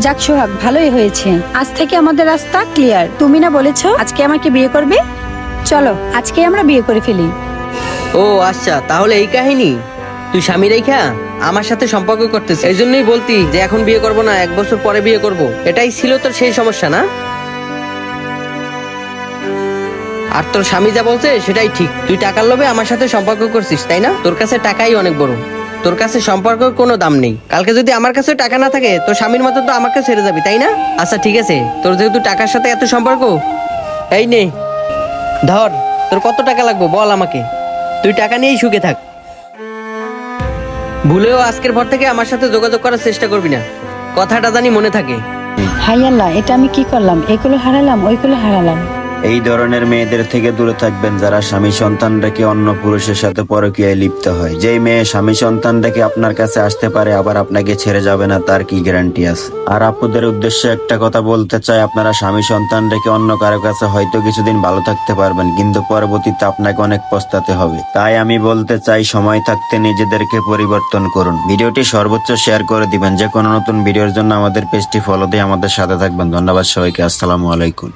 যাক সোহাগ, ভালোই হয়েছে। আজ থেকে আমাদের রাস্তা ক্লিয়ার। তুমি না বলেছো আজকে আমাকে বিয়ে করবে? চলো আজকে আমরা বিয়ে করে ফেলি। ও আচ্ছা, তাহলে এই কাহিনী। তুই স্বামী রেখা আমার সাথে সম্পর্ক করতেছিস, এই জন্যই বলতি যে এখন বিয়ে করব না, 1 বছর পরে বিয়ে করব। এটাই ছিল তোর সেই সমস্যা না? আর তোর স্বামী যা বলছে সেটাই ঠিক। তুই টাকার লোভে আমার সাথে সম্পর্ক করছিস, তাই না? তোর কাছে টাকাই অনেক বড়, তোর কাছে সম্পর্কের কোনো দাম নেই। কালকে যদি আমার কাছে টাকা না থাকে, তোর স্বামীর মতো তো আমাকে ছেড়ে যাবি, তাই না? আচ্ছা ঠিক আছে, তোর যেহেতু টাকার সাথে এত সম্পর্ক, এই নে ধর, তোর কত টাকা লাগবে বল আমাকে, তুই টাকা নিয়েই সুখে থাক। ভুলেও আজকের পর থেকে আমার সাথে যোগাযোগ করার চেষ্টা করবি না, কথাটা জানি মনে থাকে। হাই আল্লাহ, এটা আমি কি করলাম? এইগুলো হারালাম, ওইগুলো হারালাম। এই ধরনের মেয়েদের থেকে দূরে থাকবেন যারা স্বামী সন্তান রেখে অন্য পুরুষের সাথে পরকীয়ায় লিপ্ত হয়। যেই মেয়ে স্বামী সন্তান রেখে আপনার কাছে আসতে পারে আবার আপনাকে ছেড়ে যাবে না, তার কি গ্যারান্টি আছে? আর আপুদের উদ্দেশ্যে একটা কথা বলতে চাই, আপনারা স্বামী সন্তান রেখে অন্য কারো কাছে হয়তো কিছুদিন ভালো থাকতে পারবেন, কিন্তু পরবর্তীতে আপনাকে অনেক পস্তাতে হবে। তাই আমি বলতে চাই, সময় থাকতে নিজেদেরকে পরিবর্তন করুন। ভিডিওটি সর্বোচ্চ শেয়ার করে দিবেন। যে কোনো নতুন ভিডিওর জন্য আমাদের পেজটি ফলো দিয়ে আমাদের সাথে থাকবেন। ধন্যবাদ সবাইকে। আসসালামু আলাইকুম।